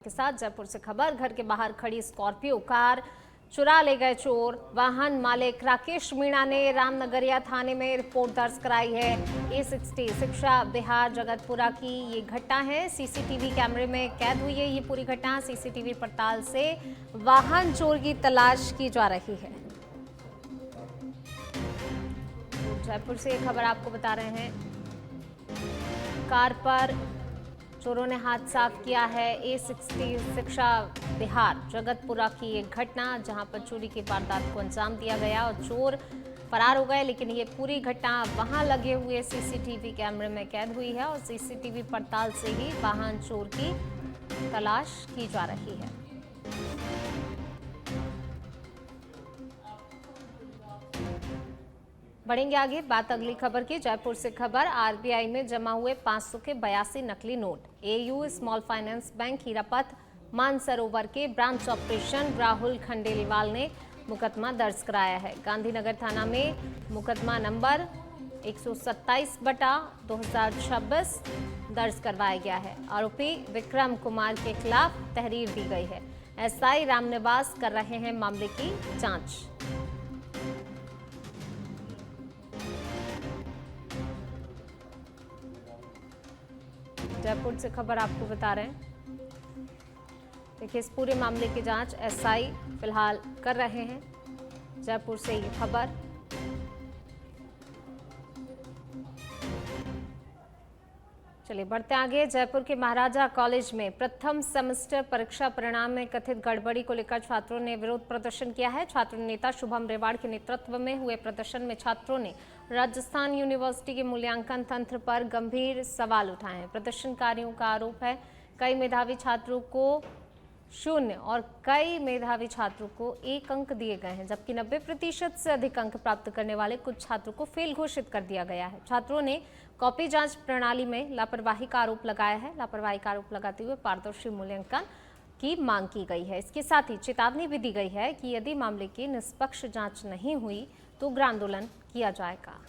के साथ जयपुर से खबर। घर के बाहर खड़ी स्कॉर्पियो कार चुरा ले गए चोर। वाहन मालिक राकेश मीणा ने रामनगरिया थाने में रिपोर्ट दर्ज कराई है। A60 शिक्षा बिहार जगतपुरा की ये घटना है। सीसीटीवी कैमरे में कैद हुई है ये पूरी घटना। सीसीटीवी पड़ताल से वाहन चोर की तलाश की जा रही है। जयपुर से खबर आपको बता रहे हैं। कार पर चोरों ने हाथ साफ किया है। A60 शिक्षा बिहार जगतपुरा की एक घटना जहां पर चोरी की वारदात को अंजाम दिया गया और चोर फरार हो गए, लेकिन ये पूरी घटना वहां लगे हुए सीसीटीवी कैमरे में कैद हुई है और सीसीटीवी पड़ताल से ही वाहन चोर की तलाश की जा रही है। बढ़ेंगे आगे, बात अगली खबर की। जयपुर से खबर। आरबीआई में जमा हुए 500 के 82 नकली नोट। AU small finance bank Heerapath Mansarovar के ब्रांच ऑपरेशन राहुल खंडेलवाल ने मुकदमा दर्ज कराया है। गांधीनगर थाना में मुकदमा नंबर 127/2026 दर्ज करवाया गया है। आरोपी विक्रम कुमार के खिलाफ तहरीर दी गई है। एसआई रामनिवास कर रहे हैं मामले की जांच। जयपुर से खबर आपको बता रहे हैं। देखिए, इस पूरे मामले की जांच एसआई फिलहाल कर रहे हैं। जयपुर से ये खबर। चलिए बढ़ते आगे। जयपुर के महाराजा कॉलेज में प्रथम सेमेस्टर परीक्षा परिणाम में कथित गड़बड़ी को लेकर छात्रों ने विरोध प्रदर्शन किया है। छात्र नेता शुभम रेवाड़ के नेतृत्व में हुए प्रदर्शन में छात्रों ने राजस्थान यूनिवर्सिटी के मूल्यांकन तंत्र पर गंभीर सवाल उठाए हैं। प्रदर्शनकारियों का आरोप है कई मेधावी छात्रों को 0 और कई मेधावी छात्रों को 1 अंक दिए गए हैं, जबकि 90% से अधिक अंक प्राप्त करने वाले कुछ छात्रों को फेल घोषित कर दिया गया है। छात्रों ने कॉपी जांच प्रणाली में लापरवाही का आरोप लगाया है। लापरवाही का आरोप लगाते हुए पारदर्शी मूल्यांकन की मांग की गई है। इसके साथ ही चेतावनी भी दी गई है कि यदि मामले की निष्पक्ष जांच नहीं हुई तो उग्र आंदोलन किया जाएगा।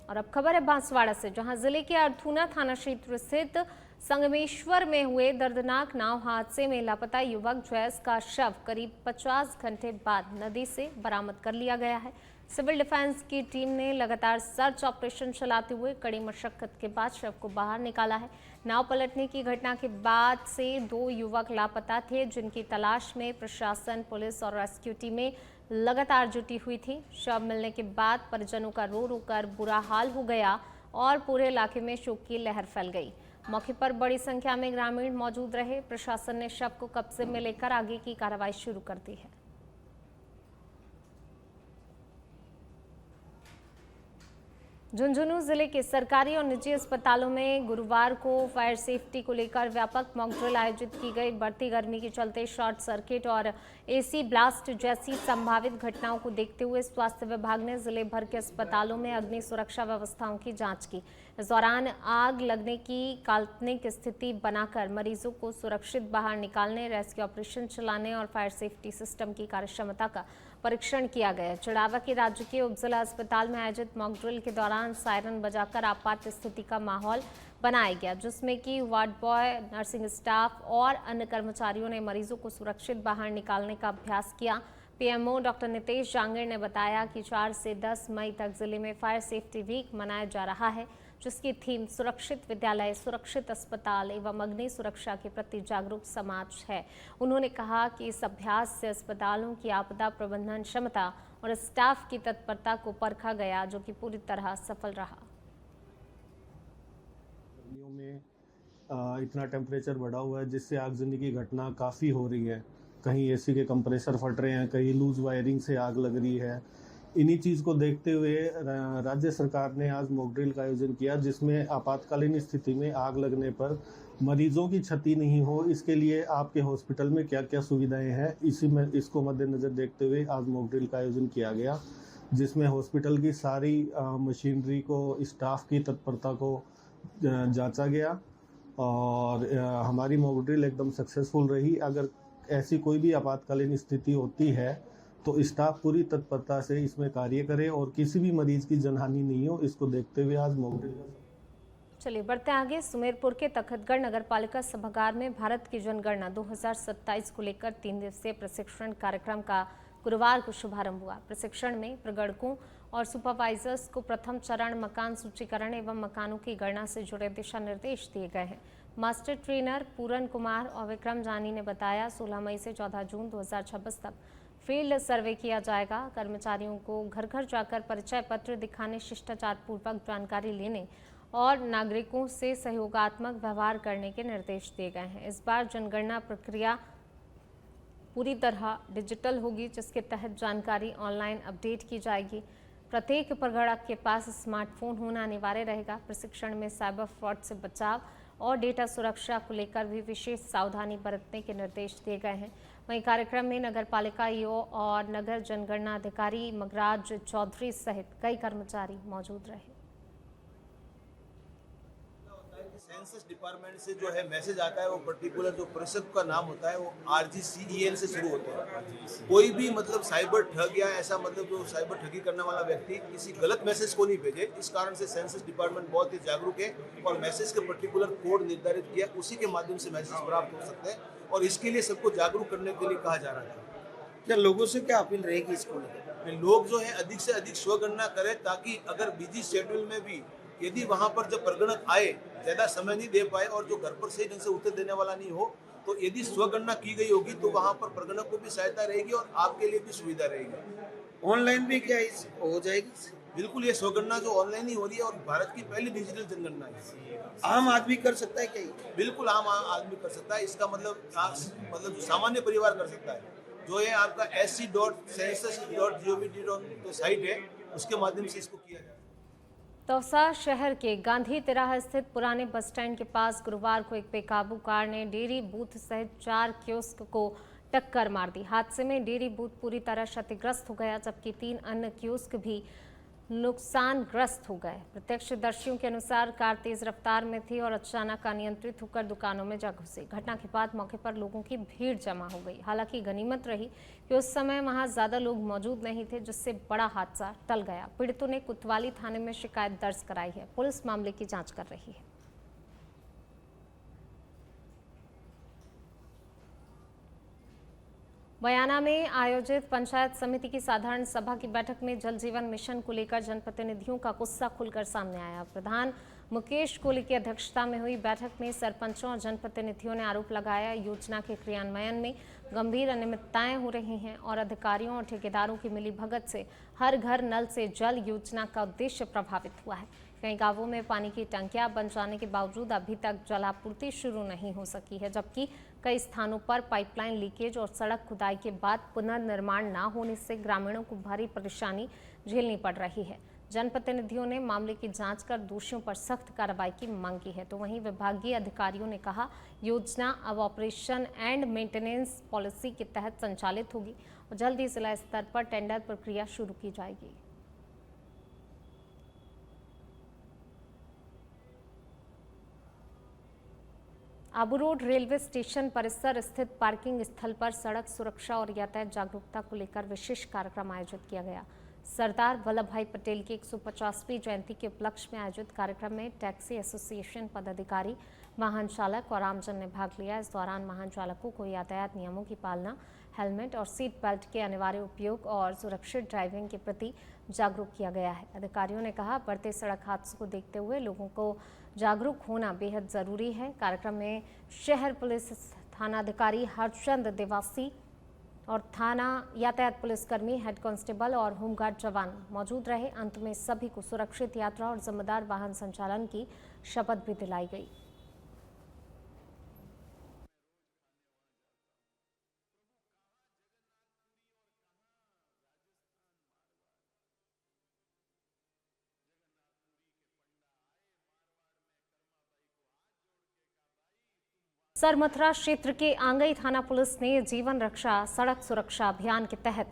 और अब खबर है बांसवाड़ा से, जहां जिले के अर्थूना थाना क्षेत्र स्थित संगमेश्वर में हुए दर्दनाक नाव हादसे में लापता युवक जयस का शव करीब 50 घंटे बाद नदी से बरामद कर लिया गया है। सिविल डिफेंस की टीम ने लगातार सर्च ऑपरेशन चलाते हुए कड़ी मशक्कत के बाद शव को बाहर निकाला है। नाव पलटने की घटना के बाद से 2 युवक लापता थे, जिनकी तलाश में प्रशासन, पुलिस और रेस्क्यू टीमें लगातार जुटी हुई थी। शव मिलने के बाद परिजनों का रो रो कर बुरा हाल हो गया और पूरे इलाके में शोक की लहर फैल गई। मौके पर बड़ी संख्या में ग्रामीण मौजूद रहे। प्रशासन ने शव को कब्जे में लेकर आगे की कार्रवाई शुरू कर दी है। झुंझुनू जिले के सरकारी और निजी अस्पतालों में गुरुवार को फायर सेफ्टी को लेकर व्यापक मॉक ड्रिल आयोजित की गई। बढ़ती गर्मी के चलते शॉर्ट सर्किट और एसी ब्लास्ट जैसी संभावित घटनाओं को देखते हुए स्वास्थ्य विभाग ने जिले भर के अस्पतालों में अग्नि सुरक्षा व्यवस्थाओं की जांच की। इस दौरान आग लगने की काल्पनिक स्थिति बनाकर मरीजों को सुरक्षित बाहर निकालने, रेस्क्यू ऑपरेशन चलाने और फायर सेफ्टी सिस्टम की कार्यक्षमता का परीक्षण किया गया। चिड़ावा के राजकीय उपजिला अस्पताल में आयोजित मॉक ड्रिल के दौरान सायरन बजाकर आपात स्थिति का माहौल बनाया गया, जिसमें कि वार्ड बॉय, नर्सिंग स्टाफ और अन्य कर्मचारियों ने मरीजों को सुरक्षित बाहर निकालने का अभ्यास किया। पीएमओ डॉक्टर नितेश जांगड़ ने बताया कि 4 से 10 मई तक जिले में फायर सेफ्टी वीक मनाया जा रहा है, जिसकी थीम सुरक्षित विद्यालय, सुरक्षित अस्पताल एवं अग्नि सुरक्षा के प्रति जागरूक समाज है। उन्होंने कहा कि इस अभ्यास से अस्पतालों की आपदा प्रबंधन क्षमता और स्टाफ की तत्परता को परखा गया, जो कि पूरी तरह सफल रहा। गर्मियों में इतना टेम्परेचर बढ़ा हुआ है जिससे आगजनी की घटना काफ़ी हो रही है। कहीं एसी के कंप्रेसर फट रहे हैं, कहीं लूज वायरिंग से आग लग रही है। इन्हीं चीज़ को देखते हुए राज्य सरकार ने आज मॉक ड्रिल का आयोजन किया, जिसमें आपातकालीन स्थिति में आग लगने पर मरीजों की क्षति नहीं हो, इसके लिए आपके हॉस्पिटल में क्या क्या सुविधाएं हैं, इसको मद्देनज़र देखते हुए आज मॉक ड्रिल का आयोजन किया गया, जिसमें हॉस्पिटल की सारी मशीनरी को, स्टाफ की तत्परता को जांचा गया और हमारी मॉक ड्रिल एकदम सक्सेसफुल रही। अगर ऐसी कोई भी आपातकालीन स्थिति होती है तो स्टाफ पूरी तत्परता से इसमें कार्य करे और किसी भी मरीज की जनहानि नहीं हो, इसको देखते हुए आज मॉक ड्रिल का। चलिए बढ़ते आगे। सुमेरपुर के तखतगढ़ नगरपालिका सभागार में भारत की जनगणना 2027 को लेकर 3 दिवसीय प्रशिक्षण कार्यक्रम का गुरुवार को शुभारंभ हुआ। प्रशिक्षण में प्रगणकों और सुपरवाइजर्स को प्रथम चरण मकान सूचीकरण एवं मकानों की गणना से जुड़े दिशा निर्देश दिए गए हैं। मास्टर ट्रेनर पूरन कुमार और विक्रम जानी ने बताया, 16 मई से 14 जून 2026 तक फील्ड सर्वे किया जाएगा। कर्मचारियों को घर घर जाकर परिचय पत्र दिखाने, शिष्टाचार पूर्वक जानकारी लेने और नागरिकों से सहयोगात्मक व्यवहार करने के निर्देश दिए गए हैं। इस बार जनगणना प्रक्रिया पूरी तरह डिजिटल होगी, जिसके तहत जानकारी ऑनलाइन अपडेट की जाएगी। प्रत्येक प्रगणक के पास स्मार्टफोन होना अनिवार्य रहेगा। प्रशिक्षण में साइबर फ्रॉड से बचाव और डेटा सुरक्षा को लेकर भी विशेष सावधानी बरतने के निर्देश दिए गए हैं। वहीं कार्यक्रम में नगरपालिका ईओ और नगर जनगणना अधिकारी मगराज चौधरी सहित कई कर्मचारी मौजूद रहे। सेंसस डिपार्टमेंट से जो है मैसेज आता है, वो पर्टिकुलर जो परिषद का नाम होता है वो RGCEN से शुरू होता है। कोई भी मतलब साइबर ठग या ऐसा मतलब जो साइबर ठगी करने वाला व्यक्ति किसी गलत मैसेज को नहीं भेजे। इस कारण से सेंसस डिपार्टमेंट बहुत ही जागरूक है और मैसेज के पर्टिकुलर कोड निर्धारित किया, उसी के माध्यम से मैसेज प्राप्त हो सकते हैं और इसके लिए सबको जागरूक करने के लिए कहा जा रहा है। क्या लोगों से क्या अपील रहेगी इसको लेकर? लोग जो है अधिक से अधिक स्वगणना करें, ताकि अगर बिजी शेड्यूल में भी यदि वहां पर जब प्रगणक आए, ज्यादा समय नहीं दे पाए और जो घर पर सही ढंग से उत्तर देने वाला नहीं हो, तो यदि स्वगणना की गई होगी तो वहां पर प्रगणक को भी सहायता रहेगी और आपके लिए भी सुविधा रहेगी। ऑनलाइन भी क्या इस हो जाएगी? बिल्कुल, ये स्वगणना जो ऑनलाइन ही हो रही है और भारत की पहली डिजिटल जनगणना है। आम आदमी कर सकता है क्या ये? बिल्कुल आम आदमी कर सकता है। इसका मतलब सामान्य परिवार कर सकता है। जो है आपका sc.census.gov.in साइट है, उसके माध्यम से इसको किया जाए। दौसा शहर के गांधी तिराहा स्थित पुराने बस स्टैंड के पास गुरुवार को एक बेकाबू कार ने डेयरी बूथ सहित 4 कियोस्क को टक्कर मार दी। हादसे में डेयरी बूथ पूरी तरह क्षतिग्रस्त हो गया, जबकि 3 अन्य कियोस्क भी नुकसानग्रस्त हो गए। प्रत्यक्षदर्शियों के अनुसार कार तेज रफ्तार में थी और अचानक अनियंत्रित होकर दुकानों में जा घुसी। घटना के बाद मौके पर लोगों की भीड़ जमा हो गई। हालांकि गनीमत रही कि उस समय वहां ज्यादा लोग मौजूद नहीं थे, जिससे बड़ा हादसा टल गया। पीड़ितों ने कोतवाली थाने में शिकायत दर्ज कराई है। पुलिस मामले की जांच कर रही है। बयाना में आयोजित पंचायत समिति की साधारण सभा की बैठक में जल जीवन मिशन को लेकर जनप्रतिनिधियों का गुस्सा खुलकर सामने आया। प्रधान मुकेश कोहली की अध्यक्षता में हुई बैठक में सरपंचों और जनप्रतिनिधियों ने आरोप लगाया, योजना के क्रियान्वयन में गंभीर अनियमितताएं हो रही हैं और अधिकारियों और ठेकेदारों की मिलीभगत से हर घर नल से जल योजना का उद्देश्य प्रभावित हुआ है। कई गांवों में पानी की टंकियां बन जाने के बावजूद अभी तक जलापूर्ति शुरू नहीं हो सकी है, जबकि कई स्थानों पर पाइपलाइन लीकेज और सड़क खुदाई के बाद पुनर्निर्माण न होने से ग्रामीणों को भारी परेशानी झेलनी पड़ रही है। जनप्रतिनिधियों ने मामले की जांच कर दोषियों पर सख्त कार्रवाई की मांग की है। तो वहीं विभागीय अधिकारियों ने कहा, योजना अब ऑपरेशन एंड मेंटेनेंस पॉलिसी के तहत संचालित होगी और जल्द ही जिला स्तर पर टेंडर प्रक्रिया शुरू की जाएगी। आबू रोड रेलवे स्टेशन परिसर स्थित पार्किंग स्थल पर सड़क सुरक्षा और यातायात जागरूकता को लेकर विशेष कार्यक्रम आयोजित किया गया। सरदार वल्लभ भाई पटेल की 150वीं जयंती के उपलक्ष्य में आयोजित कार्यक्रम में टैक्सी एसोसिएशन पदाधिकारी, वाहन चालक और आमजन ने भाग लिया। इस दौरान वाहन चालकों को यातायात नियमों की पालना, हेलमेट और सीट बेल्ट के अनिवार्य उपयोग और सुरक्षित ड्राइविंग के प्रति जागरूक किया गया है। अधिकारियों ने कहा, बढ़ते सड़क हादसों को देखते हुए लोगों को जागरूक होना बेहद जरूरी है। कार्यक्रम में शहर पुलिस थानाधिकारी हरचंद देवासी और थाना यातायात पुलिसकर्मी, हेड कांस्टेबल और होमगार्ड जवान मौजूद रहे। अंत में सभी को सुरक्षित यात्रा और जिम्मेदार वाहन संचालन की शपथ भी दिलाई गई। सरमथुरा क्षेत्र के आंगई थाना पुलिस ने जीवन रक्षा सड़क सुरक्षा अभियान के तहत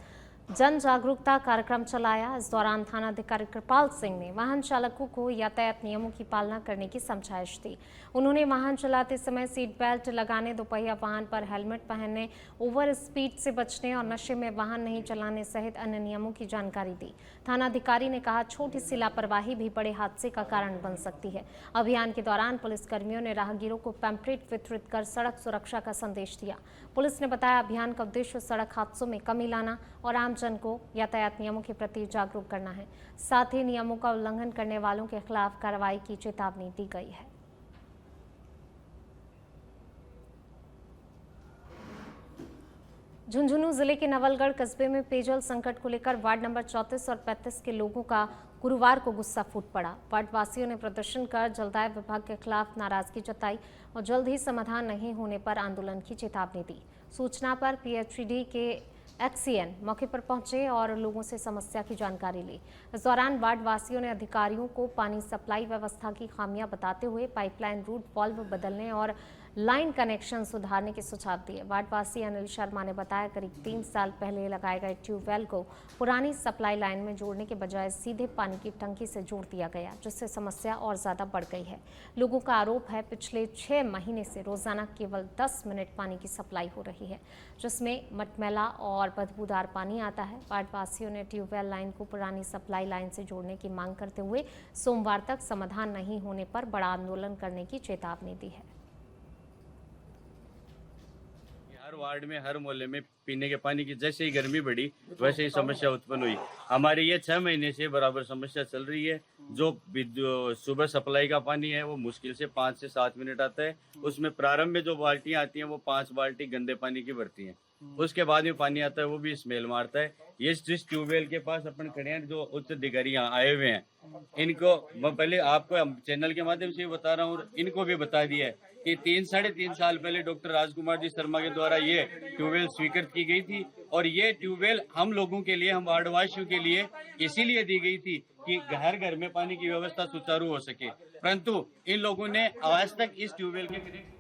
जन जागरूकता कार्यक्रम चलाया। इस दौरान थानाधिकारी कृपाल सिंह ने वाहन चालकों को यातायात नियमों की पालना करने की समझाइश दी। उन्होंने वाहन चलाते समय सीट बेल्ट लगाने, दोपहिया वाहन पर हेलमेट पहनने, ओवर स्पीड से बचने और नशे में वाहन नहीं चलाने सहित अन्य नियमों की जानकारी दी। थानाधिकारी ने कहा, छोटी सी लापरवाही भी बड़े हादसे का कारण बन सकती है। अभियान के दौरान पुलिसकर्मियों ने राहगीरों को पैम्पलेट वितरित कर सड़क सुरक्षा का संदेश दिया। पुलिस ने बताया, अभियान का उद्देश्य सड़क हादसों में कमी लाना और आमजन को यातायात नियमों के प्रति जागरूक करना है। साथ ही नियमों का उल्लंघन करने वालों के खिलाफ कार्रवाई की चेतावनी दी गई है। झुंझुनू जिले के नवलगढ़ कस्बे में पेयजल संकट को लेकर वार्ड नंबर 34 और 35 के लोगों का गुरुवार को गुस्सा फूट पड़ा। वार्ड वासियों ने प्रदर्शन कर जलदाय विभाग के खिलाफ नाराजगी जताई और जल्द ही समाधान नहीं होने पर आंदोलन की चेतावनी दी। सूचना पर पीएचईडी के एक्सीएन मौके पर पहुंचे और लोगों से समस्या की जानकारी ली। इस दौरान वार्ड वासियों ने अधिकारियों को पानी सप्लाई व्यवस्था की खामियां बताते हुए पाइपलाइन रूट वाल्व बदलने और लाइन कनेक्शन सुधारने के सुझाव दिए। वार्डवासी अनिल शर्मा ने बताया, करीब 3 साल पहले लगाए गए ट्यूबवेल को पुरानी सप्लाई लाइन में जोड़ने के बजाय सीधे पानी की टंकी से जोड़ दिया गया, जिससे समस्या और ज्यादा बढ़ गई है। लोगों का आरोप है, पिछले 6 महीने से रोजाना केवल 10 मिनट पानी की सप्लाई हो रही है, जिसमें मटमैला और बदबूदार पानी आता है। वार्डवासियों ने ट्यूबवेल लाइन को पुरानी सप्लाई लाइन से जोड़ने की मांग करते हुए सोमवार तक समाधान नहीं होने पर बड़ा आंदोलन करने की चेतावनी दी है। हर वार्ड में, हर मोहल्ले में पीने के पानी की जैसे ही गर्मी बढ़ी वैसे ही समस्या उत्पन्न हुई। हमारे ये 6 महीने से बराबर समस्या चल रही है। जो सुबह सप्लाई का पानी है वो मुश्किल से 5 से 7 मिनट आता है। उसमें प्रारंभ में जो बाल्टियां आती हैं वो 5 बाल्टी गंदे पानी की भरती हैं। उसके बाद में पानी आता है वो भी स्मेल मारता है। ये जिस ट्यूबवेल के पास अपन खड़े हैं, जो उच्च अधिकारी यहाँ आए हुए हैं, इनको मैं पहले आपको चैनल के माध्यम से बता रहा हूँ और इनको भी बता दिया है कि 3-3.5 साल पहले डॉक्टर राजकुमार जी शर्मा के द्वारा ये ट्यूबवेल स्वीकृत की गई थी और ये ट्यूबवेल हम लोगों के लिए, हम वार्डवासियों के लिए इसीलिए दी गई थी कि घर घर में पानी की व्यवस्था सुचारू हो सके, परंतु इन लोगों ने आज तक इस ट्यूबवेल के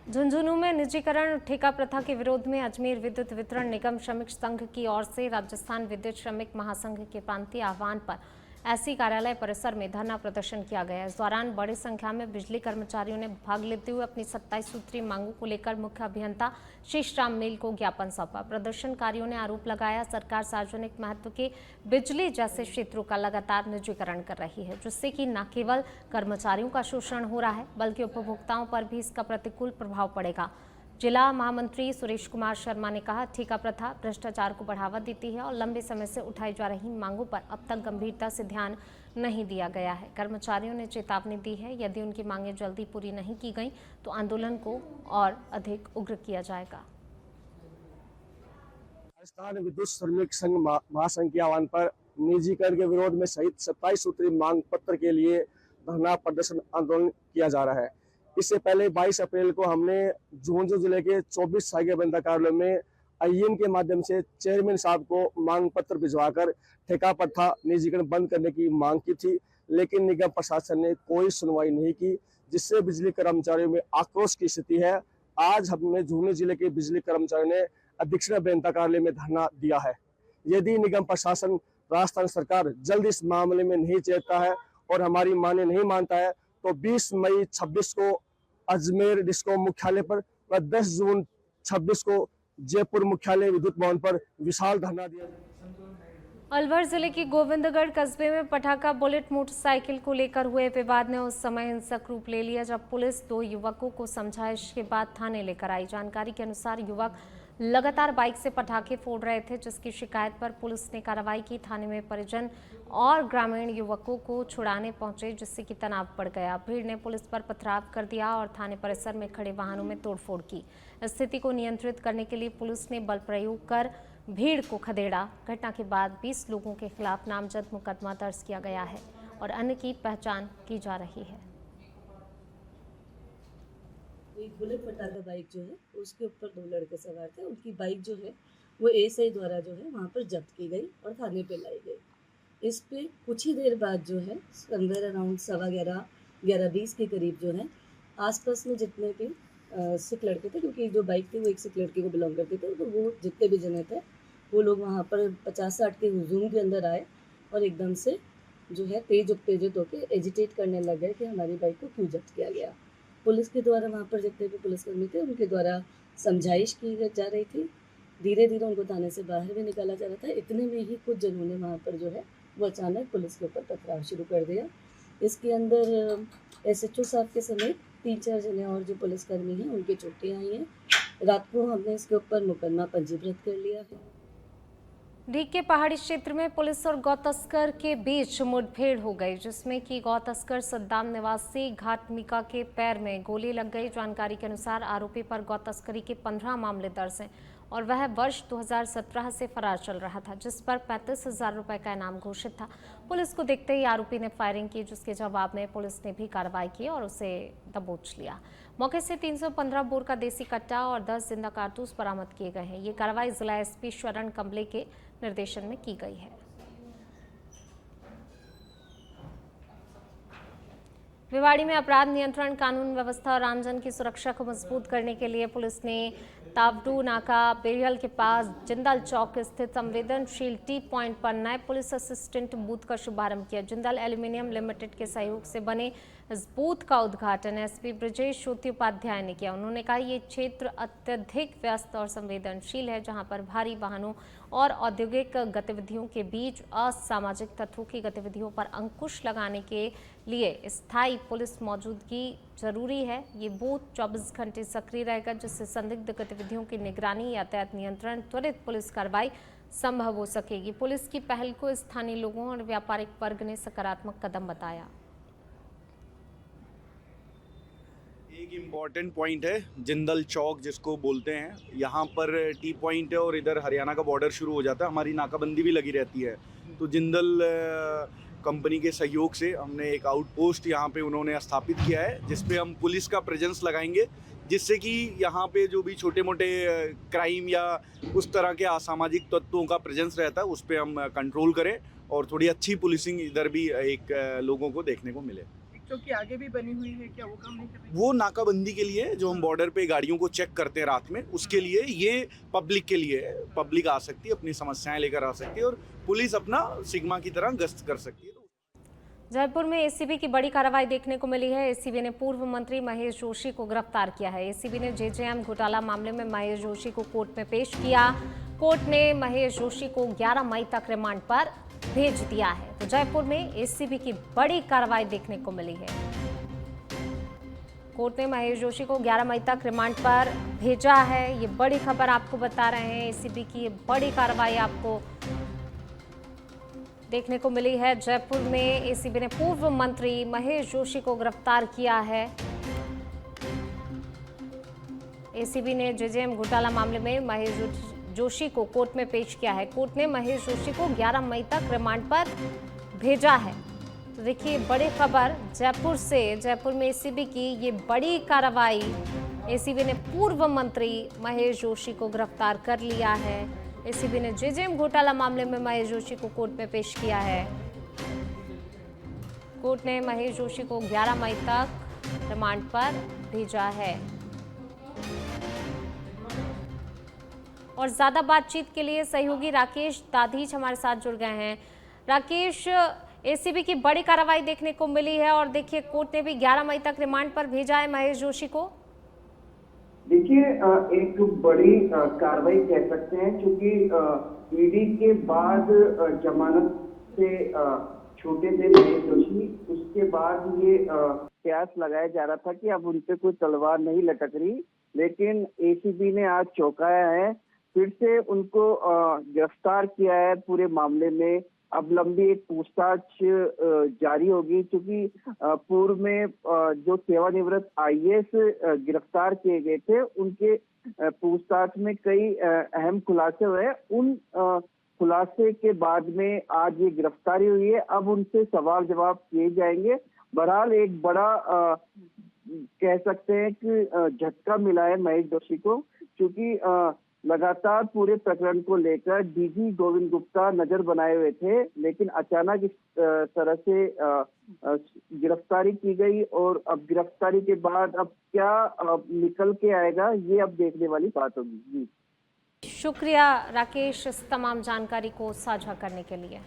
झुंझुनू में निजीकरण ठेका प्रथा के विरोध में अजमेर विद्युत वितरण निगम श्रमिक संघ की ओर से राजस्थान विद्युत श्रमिक महासंघ के प्रांतीय आह्वान पर एससी कार्यालय परिसर में धरना प्रदर्शन किया गया। इस दौरान बड़ी संख्या में बिजली कर्मचारियों ने भाग लेते हुए अपनी 27 सूत्रीय मांगों को लेकर मुख्य अभियंता शेषराम मील को ज्ञापन सौंपा। प्रदर्शनकारियों ने आरोप लगाया, सरकार सार्वजनिक महत्व के बिजली जैसे क्षेत्रों का लगातार निजीकरण कर रही है, जिससे कि न केवल कर्मचारियों का शोषण हो रहा है बल्कि उपभोक्ताओं पर भी इसका प्रतिकूल प्रभाव पड़ेगा। जिला महामंत्री सुरेश कुमार शर्मा ने कहा, ठेका प्रथा भ्रष्टाचार को बढ़ावा देती है और लंबे समय से उठाई जा रही मांगों पर अब तक गंभीरता से ध्यान नहीं दिया गया है। कर्मचारियों ने चेतावनी दी है, यदि उनकी मांगें जल्दी पूरी नहीं की गई तो आंदोलन को और अधिक उग्र किया जाएगा। राजस्थान विद्युत श्रमिक संघ महासंघ के आह्वान पर निजीकरण के विरोध में सहित 27 सूत्रीय मांग पत्र के लिए धरना प्रदर्शन आंदोलन किया जा रहा है। इससे पहले 22 अप्रैल को हमने झुंझुनू जिले के 24 सहायक अभियंता कार्यालय में आईएन के माध्यम से चेयरमैन साहब को मांग पत्र भिजवाकर ठेका प्रथा निजीकरण बंद करने की मांग की थी, लेकिन निगम प्रशासन ने कोई सुनवाई नहीं की, जिससे बिजली कर्मचारियों में आक्रोश की स्थिति है। आज हमने झुंझुनू जिले के बिजली कर्मचारियों ने अधीक्षण अभियंता कार्यालय में धरना दिया है। यदि निगम प्रशासन, राजस्थान सरकार जल्द इस मामले में नहीं चेतता है और हमारी मांगें नहीं मानता है तो 20 मई 26 को अजमेर डिस्को मुख्यालय पर व 10 जून 26 को जयपुर मुख्यालय विद्युत भवन पर विशाल धरना दिया। अलवर जिले के गोविंदगढ़ कस्बे में पटाखा बुलेट मोटरसाइकिल को लेकर हुए विवाद ने उस समय हिंसक रूप ले लिया जब पुलिस 2 युवकों को समझाइश के बाद थाने लेकर आई। जानकारी के अनुसार युवक लगातार बाइक से पटाखे फोड़ रहे थे, जिसकी शिकायत पर पुलिस ने कार्रवाई की। थाने में परिजन और ग्रामीण युवकों को छुड़ाने पहुंचे, जिससे कि तनाव बढ़ गया। भीड़ ने पुलिस पर पथराव कर दिया और थाने परिसर में खड़े वाहनों में तोड़फोड़ की। स्थिति को नियंत्रित करने के लिए पुलिस ने बल प्रयोग कर भीड़ को खदेड़ा। घटना के बाद 20 लोगों के खिलाफ नामजद मुकदमा दर्ज किया गया है और अन्य की पहचान की जा रही है। एक बुलेट पटाखा बाइक जो है उसके ऊपर 2 लड़के सवार थे। उनकी बाइक जो है वो एएसआई द्वारा जो है वहाँ पर जब्त की गई और थाने पे लाई गई। इस पे कुछ ही देर बाद जो है समवेयर अराउंड 11:20 के करीब जो है आसपास में जितने भी सिख लड़के थे, क्योंकि जो बाइक थी वो एक सिख लड़के को बिलोंग करते थे, तो वो जितने भी जने थे वो लोग वहाँ पर 50-60 के हुजूम के अंदर आए और एकदम से जो है तेज उत्तेजित होकर एजिटेट करने लग गए कि हमारी बाइक को क्यों जब्त किया गया। पुलिस के द्वारा वहाँ पर जितने भी पुलिसकर्मी थे उनके द्वारा समझाइश की जा रही थी, धीरे धीरे उनको थाने से बाहर भी निकाला जा रहा था। इतने में ही कुछ जनों ने वहाँ पर जो है वो अचानक पुलिस के ऊपर पथराव शुरू कर दिया। इसके अंदर SHO साहब के समेत 3-4 जने और जो पुलिसकर्मी हैं उनकी चोटें आई हैं। रात को हमने इसके ऊपर मुकदमा पंजीबृत कर लिया है। ढीक के पहाड़ी क्षेत्र में पुलिस और गौ तस्कर के बीच मुठभेड़ हो गई, जिसमें कि गौ तस्कर सद्दाम निवासी घाटमिका के पैर में गोली लग गई। जानकारी के अनुसार आरोपी पर गौ तस्करी के 15 मामले दर्ज हैं और वह वर्ष 2017 से फरार चल रहा था, जिस पर 35,000 रुपए का इनाम घोषित था। पुलिस को देखते ही आरोपी ने फायरिंग की, जिसके जवाब में पुलिस ने भी कार्रवाई की और उसे दबोच लिया। मौके से 315 बोर का देसी कट्टा और 10 जिंदा कारतूस बरामद किए गए हैं। ये कार्रवाई जिला SP शरण कंबले के निर्देशन में की गई है। भिवाड़ी में अपराध नियंत्रण, कानून व्यवस्था और आमजन की सुरक्षा को मजबूत करने के लिए पुलिस ने तावडू नाका बेरियल के पास जिंदल चौक स्थित संवेदनशील टी पॉइंट पर नए पुलिस असिस्टेंट बूथ का शुभारंभ किया। जिंदल एल्यूमिनियम लिमिटेड के सहयोग से बने इस बूथ का उद्घाटन SP ब्रजेश उपाध्याय ने किया। उन्होंने कहा ये क्षेत्र अत्यधिक व्यस्त और संवेदनशील है, जहां पर भारी वाहनों और औद्योगिक गतिविधियों के बीच असामाजिक तत्वों की गतिविधियों पर अंकुश लगाने के लिए स्थायी पुलिस मौजूदगी जरूरी है। ये बूथ 24 घंटे सक्रिय रहेगा, जिससे संदिग्ध गतिविधियों की निगरानी, यातायात नियंत्रण, त्वरित पुलिस कार्रवाई संभव हो सकेगी। पुलिस की पहल को स्थानीय लोगों और व्यापारिक वर्ग ने सकारात्मक कदम बताया। एक इम्पॉर्टेंट पॉइंट है जिंदल चौक जिसको बोलते हैं, यहाँ पर टी पॉइंट है और इधर हरियाणा का बॉर्डर शुरू हो जाता है। हमारी नाकाबंदी भी लगी रहती है, तो जिंदल कंपनी के सहयोग से हमने एक आउटपोस्ट यहाँ पे उन्होंने स्थापित किया है, जिसपे हम पुलिस का प्रेजेंस लगाएंगे, जिससे कि यहाँ पे जो भी छोटे मोटे क्राइम या उस तरह के असामाजिक तत्वों का प्रेजेंस रहता है उस पर हम कंट्रोल करें और थोड़ी अच्छी पुलिसिंग इधर भी एक लोगों को देखने को मिले। चौकी आगे भी बनी हुई है, क्या वो काम नहीं कर रही? वो नाकाबंदी के लिए जो हम बॉर्डर पे गाड़ियों को चेक करते हैं रात में, उसके लिए ये पब्लिक के लिए है। पब्लिक आ सकती है, अपनी समस्याएं लेकर आ सकती है और पुलिस अपना सिग्मा की तरह गश्त कर सकती है। जयपुर में ACB की बड़ी कार्रवाई देखने को मिली है। ACB ने पूर्व मंत्री महेश जोशी को गिरफ्तार किया है। ACB ने JJM घोटाला मामले में महेश जोशी को कोर्ट में पेश किया। कोर्ट ने महेश जोशी को 11 मई तक रिमांड पर भेज दिया है। तो जयपुर में ACB की बड़ी कार्रवाई देखने को मिली है। कोर्ट ने महेश जोशी को 11 मई तक रिमांड पर भेजा है। ये बड़ी खबर आपको बता रहे हैं। ACB की ये बड़ी कार्रवाई आपको देखने को मिली है। जयपुर में ACB ने पूर्व मंत्री महेश जोशी को गिरफ्तार किया है। ACB ने JJM घोटाला मामले में महेश जोशी को कोर्ट में पेश किया है। कोर्ट ने महेश जोशी को 11 मई तक रिमांड पर भेजा है। तो देखिए बड़ी खबर जयपुर से। जयपुर में ACB की ये बड़ी कार्रवाई। ACB ने पूर्व मंत्री महेश जोशी को गिरफ्तार कर लिया है। ACB ने JJM घोटाला मामले में महेश जोशी को कोर्ट में पेश किया है। कोर्ट ने महेश जोशी को 11 मई तक रिमांड पर भेजा है। और ज्यादा बातचीत के लिए सहयोगी राकेश दाधीच हमारे साथ जुड़ गए हैं। राकेश, ACB की बड़ी कार्रवाई देखने को मिली है और देखिए कोर्ट ने भी 11 मई तक रिमांड पर भेजा है महेश जोशी को। देखिए एक बड़ी कार्रवाई कह सकते हैं, क्योंकि ईडी के बाद जमानत से छूटे थे महेश जोशी। उसके बाद ये कयास लगाया जा रहा था कि अब उनपे कोई तलवार नहीं लटक रही, लेकिन ACB ने आज चौंकाया है, फिर से उनको गिरफ्तार किया है पूरे मामले में। अब लंबी एक पूछताछ जारी होगी, क्योंकि पूर्व में जो सेवानिवृत्त IAS गिरफ्तार किए गए थे, उनके पूछताछ में कई अहम खुलासे हुए। उन खुलासे के बाद में आज ये गिरफ्तारी हुई है। अब उनसे सवाल जवाब किए जाएंगे। बहरहाल एक बड़ा कह सकते हैं कि झटका मिला है महेश जोशी को, क्योंकि लगातार पूरे प्रकरण को लेकर DG गोविंद गुप्ता नजर बनाए हुए थे, लेकिन अचानक इस तरह से गिरफ्तारी की गई। और अब गिरफ्तारी के बाद अब क्या निकल के आएगा, ये अब देखने वाली बात होगी। जी शुक्रिया राकेश इस तमाम जानकारी को साझा करने के लिए।